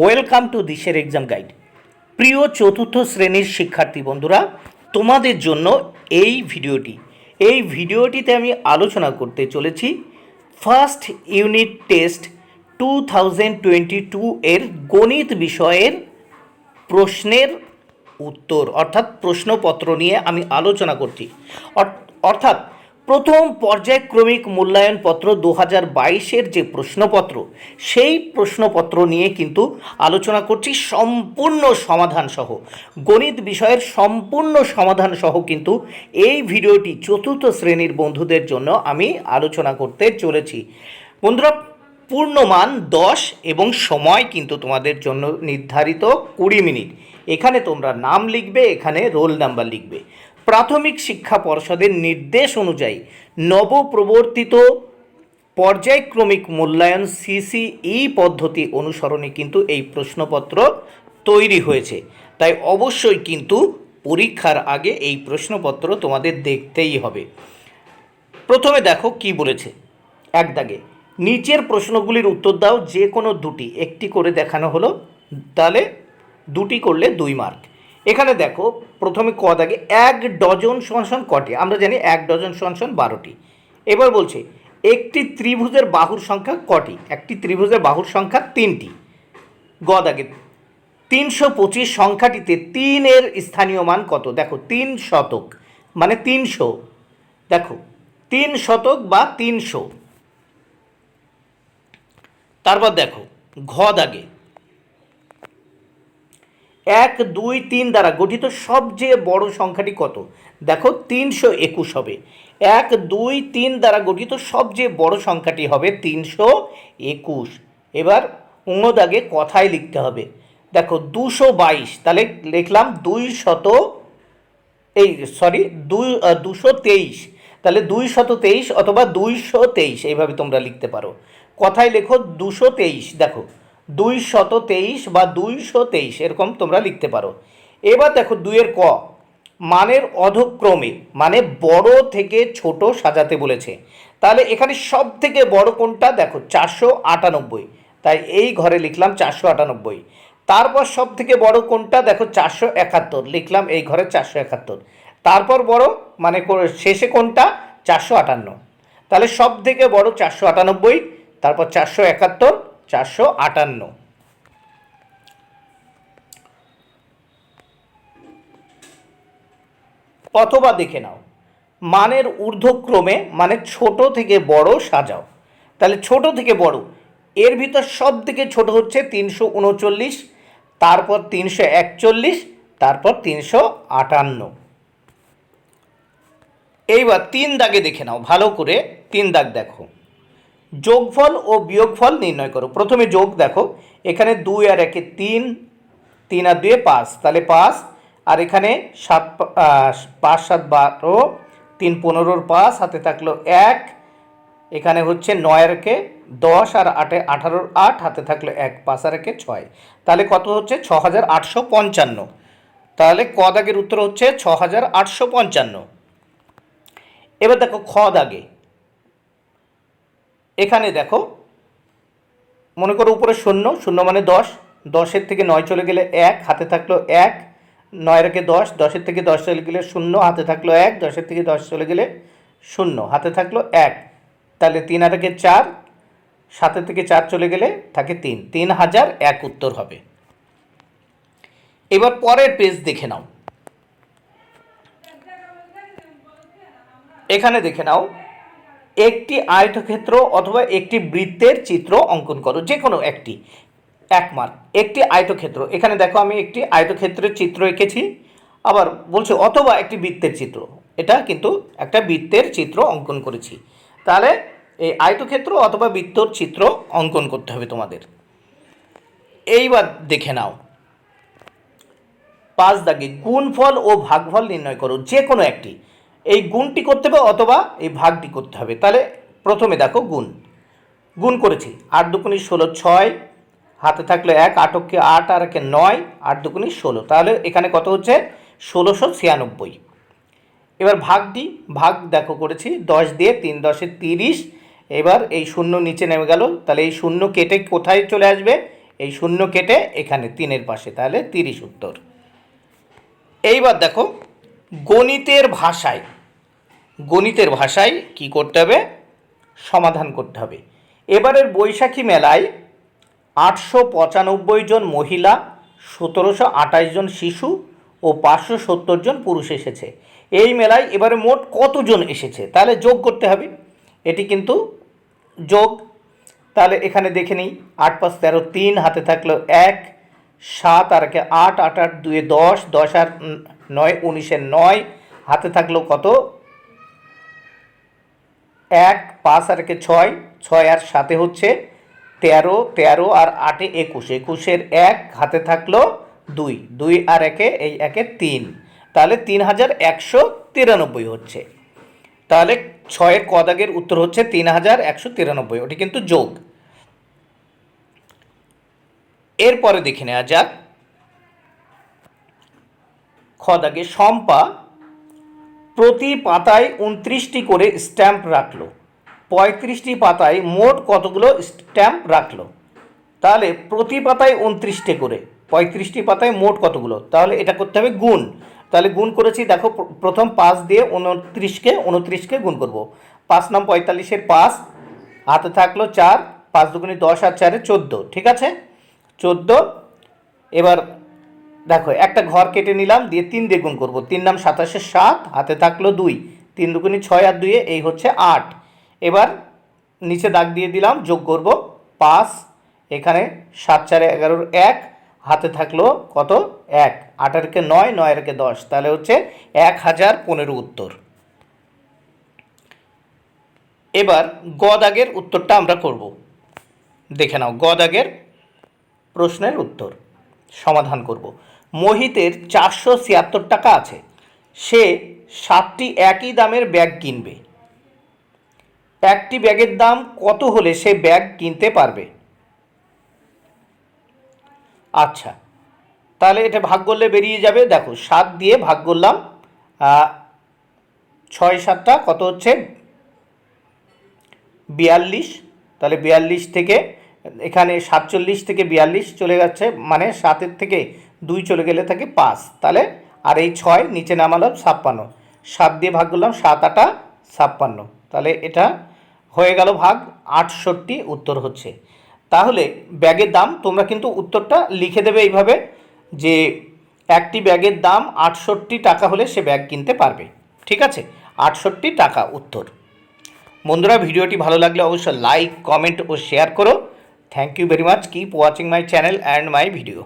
Welcome to দিশের exam guide. প্রিয় চতুর্থ শ্রেণীর শিক্ষার্থী বন্ধুরা, তোমাদের জন্য এই ভিডিওটিতে আমি আলোচনা করতে চলেছি ফার্স্ট ইউনিট টেস্ট 2022 এর গণিত বিষয়ের প্রশ্নের উত্তর অর্থাৎ প্রশ্নপত্র নিয়ে আমি আলোচনা করছি। অর্থাৎ প্রথম পর্যায়ক্রমিক মূল্যায়নপত্র 2022-এর যে প্রশ্নপত্র, সেই প্রশ্নপত্র নিয়ে কিন্তু আলোচনা করছি সম্পূর্ণ সমাধানসহ। গণিত বিষয়ের সম্পূর্ণ সমাধানসহ কিন্তু এই ভিডিওটি চতুর্থ শ্রেণীর বন্ধুদের জন্য আমি আলোচনা করতে চলেছি। বন্ধুরা, পূর্ণমান 10 এবং সময় কিন্তু তোমাদের জন্য নির্ধারিত 20 মিনিট। এখানে তোমরা নাম লিখবে, এখানে রোল নাম্বার লিখবে। প্রাথমিক শিক্ষা পর্ষদের নির্দেশ অনুযায়ী নবপ্রবর্তিত পর্যায়ক্রমিক মূল্যায়ন সিসিই পদ্ধতি অনুসরণে কিন্তু এই প্রশ্নপত্র তৈরি হয়েছে। তাই অবশ্যই কিন্তু পরীক্ষার আগে এই প্রশ্নপত্র তোমাদের দেখতেই হবে। প্রথমে দেখো কি বলেছে, এক দাগে নিচের প্রশ্নগুলির উত্তর দাও, যে কোনো দুটি, একটি করে দেখানো হলো, তাহলে দুটি করলে 2 মার্ক। এখানে দেখো প্রথমে ক দাগে 1 ডজন সমান কটি? আমরা জানি 1 ডজন সমান 12টি। এবার বলছে একটি ত্রিভুজের বাহুর সংখ্যা কটি? একটি ত্রিভুজের বাহুর সংখ্যা 3টি। গ দাগে 325 সংখ্যাটিতে 3 এর স্থানীয় মান কত? দেখো 3 শতক মানে 300, দেখো 3 শতক বা 300। তারপর দেখো ঘ দাগে 1, 2, 3 দ্বারা গঠিত সবচেয়ে বড় সংখ্যাটি কত? দেখো 321 হবে। 1, 2, 3 দ্বারা গঠিত সবচেয়ে বড় সংখ্যাটি হবে 321। এবার অন্য দাগে কথায় লিখতে হবে। দেখো 222, তাহলে লিখলাম 223, তাহলে 223 অথবা 223 এইভাবে তোমরা লিখতে পারো। কথায় লেখো 223, দেখো 223 বা 223 এরকম তোমরা লিখতে পারো। এবার দেখো 2-এর ক, মানের অধক্রমে মানে বড় থেকে ছোট সাজাতে বলেছে। তাহলে এখানে সব থেকে বড় কোনটা? দেখো 498, তাই এই ঘরে লিখলাম 498। তারপর সব থেকে বড় কোনটা? দেখো 471, লিখলাম এই ঘরে 471। তারপর বড় মানে শেষে কোনটা? 458। তাহলে সব থেকে বড় 498, তারপর 471, 458। অথবা দেখে নাও মানের ঊর্ধ্বক্রমে মানে ছোট থেকে বড় সাজাও। তাহলে ছোট থেকে বড়, এর ভিতর সব থেকে ছোট হচ্ছে 339, তারপর 341, তারপর 358। এইবার 3 দাগে দেখে নাও ভালো করে। 3 দাগ দেখো, যোগফল ও বিয়োগফল নির্ণয় করো। প্রথমে যোগ দেখো, এখানে 2 আর 1 3, 3 আর 2 5, তাহলে 5। আর এখানে 5 7 12, 3 15 5, হাতে থাকলো 1। এখানে হচ্ছে 9 আর 1 10, আর 8 18 8, হাতে থাকলো 1, 5 আর 1 6। তাহলে কত হচ্ছে? 6855। তাহলে ক দাগের উত্তর হচ্ছে 6855। এবার দেখো খ দাগে, এখানে দেখো মনে করো উপরে 0, 0 মানে 10, 10-এর থেকে 9 চলে গেলে 1, হাতে থাকলো 1, 9 রেখে 10, 10-এর থেকে 10 চলে গেলে 0, হাতে থাকলো 1, 10-এর থেকে 10 চলে গেলে 0, হাতে থাকলো 1। তাহলে 3 আর 1 4, 7-এর থেকে 4 চলে গেলে থাকে 3, 3001 উত্তর হবে। এবার পরের পেজ দেখে নাও। এখানে দেখে নাও একটি আয়তক্ষেত্র অথবা একটি বৃত্তের চিত্র অঙ্কন করো, যে কোনো একটি, 1 মার্ক। একটি আয়তক্ষেত্র, এখানে দেখো আমি একটি আয়তক্ষেত্রের চিত্র এঁকেছি, আবার বলছে অথবা একটি বৃত্তের চিত্র, এটা কিন্তু একটা বৃত্তের চিত্র অঙ্কন করেছি। তাহলে এই আয়তক্ষেত্র অথবা বৃত্তর চিত্র অঙ্কন করতে হবে তোমাদের। এইবার দেখে নাও 5 দাগে গুণফল ও ভাগফল নির্ণয় করো, যে কোনো একটি। এই গুণটি করতে হবে অথবা এই ভাগটি করতে হবে। তাহলে প্রথমে দেখো গুণ করেছি, 8 দুগুণে 16 6, হাতে থাকলো 1, 8 কে 8 আর 1 9, 8 দুগুণে 16, তাহলে এখানে কত হচ্ছে? 1696। এবার ভাগ দেখো করেছি 10 দিয়ে, 3 10 30। এবার এই 0 নিচে নেমে গেল, তাহলে এই 0 কেটে কোথায় চলে আসবে? এই শূন্য কেটে এখানে 3-এর পাশে, তাহলে 30 উত্তর। এইবার দেখো গণিতের ভাষায় কি করতে হবে, সমাধান করতে হবে। এবারের বৈশাখী মেলায় 895 জন মহিলা, 1728 জন শিশু ও 570 জন পুরুষ এসেছে। এই মেলায় এবারে মোট কতজন এসেছে, তাহলে যোগ করতে হবে। এটি কিন্তু যোগ, তাহলে এখানে দেখে নিই। 8 × 5 = 13, 3 হাতে থাকলো 1, 7 আর 8, 8 8 2 10, 10 আর 9 19, 9 হাতে থাকলো কত 1, 5 আর 6, 6 আর 7 হচ্ছে 13, 13 আর 8 21, 21 1 হাতে থাকলো 2, 2 আর 1 এই 1 3, তাহলে 3193 হচ্ছে। তাহলে 6-এর ক দাগের উত্তর হচ্ছে 3193, ওটি কিন্তু যোগ। এরপরে দেখে নেওয়া যাক খ দাগে, শম্পা প্রতি পাতায় 29টি করে স্ট্যাম্প রাখলো, 35টি পাতায় মোট কতগুলো স্ট্যাম্প রাখলো। তাহলে প্রতি পাতায় 29টি করে, 35টি পাতায় মোট কতগুলো, তাহলে এটা করতে হবে গুণ। তাহলে গুণ করেছি, দেখো প্রথম 5 দিয়ে 29কে গুণ করব। 5 নাম 45-এর 5 হাতে থাকলো 4, 5 দুগুণে 10 আর 4 14, ঠিক আছে 14। এবার দেখো একটা ঘর কেটে নিলাম, দিয়ে 3 দিয়ে গুণ করবো। 3 নাম 27-এর 7 হাতে থাকলো 2, 3 দুগুণে 6 আর 2 এই হচ্ছে 8। এবার নিচে দাগ দিয়ে দিলাম, যোগ করব 5, এখানে 7 4 11-এর 1 হাতে থাকলো কত 1, 8 আর 9, 9 আর 10, তাহলে হচ্ছে 1015 উত্তর। এবার গ দাগের উত্তরটা আমরা করব, দেখে নাও। গ দাগের প্রশ্নের উত্তর সমাধান করব। মোহিতের 476 টাকা আছে, সে 7টি একই দামের ব্যাগ কিনবে। একটি ব্যাগের দাম কত হলে সে ব্যাগ কিনতে পারবে? আচ্ছা, তাহলে এটা ভাগ করলে বেরিয়ে যাবে। দেখো 7 দিয়ে ভাগ করলাম, 6 7টা কত হচ্ছে 42, তাহলে 42 থেকে এখানে 47 থেকে 42 চলে যাচ্ছে, মানে 7-এর থেকে 2 চলে গেলে থাকে 5, তাহলে আর এই 6 নিচে নামালাম 56, 7 দিয়ে ভাগ করলাম, 7 8 56, তাহলে এটা হয়ে গেল ভাগ 68 উত্তর হচ্ছে। তাহলে ব্যাগের দাম তোমরা কিন্তু উত্তরটা লিখে দেবে এইভাবে যে একটি ব্যাগের দাম 68 টাকা হলে সে ব্যাগ কিনতে পারবে, ঠিক আছে 68 টাকা উত্তর। বন্ধুরা, ভিডিওটি ভালো লাগলে অবশ্যই লাইক, কমেন্ট ও শেয়ার করো। Thank you very much, keep watching my channel and my video.